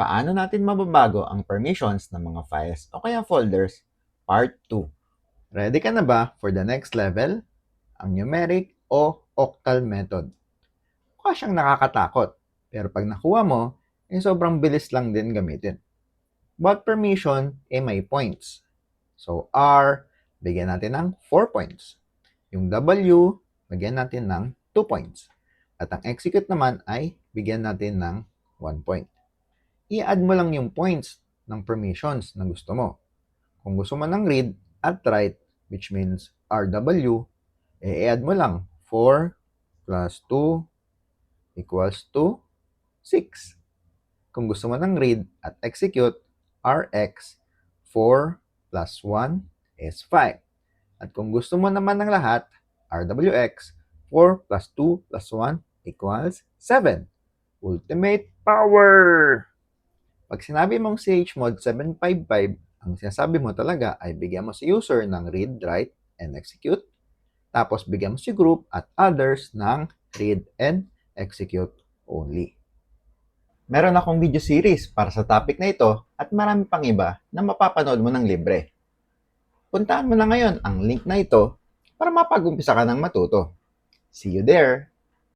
Paano natin mababago ang permissions ng mga files o kaya folders? Part 2. Ready ka na ba for the next level? Ang numeric o octal method. Mukha siyang nakakatakot, pero pag nakuha mo, sobrang bilis lang din gamitin. Bawat permission may points. So R, bigyan natin ng 4 points. Yung W, bigyan natin ng 2 points. At ang execute naman ay bigyan natin ng 1 point. I-add mo lang yung points ng permissions na gusto mo. Kung gusto mo ng read at write, which means RW, i-add mo lang 4 plus 2 equals to 6. Kung gusto mo ng read at execute, RX, 4 plus 1 is 5. At kung gusto mo naman ng lahat, RWX, 4 plus 2 plus 1 equals 7. Ultimate power! Pag sinabi mong chmod 755, ang sinasabi mo talaga ay bigyan mo si user ng read, write, and execute. Tapos bigyan mo si group at others ng read and execute only. Meron akong video series para sa topic na ito at marami pang iba na mapapanood mo ng libre. Puntaan mo na ngayon ang link na ito para mapag-umpisa ka ng matuto. See you there!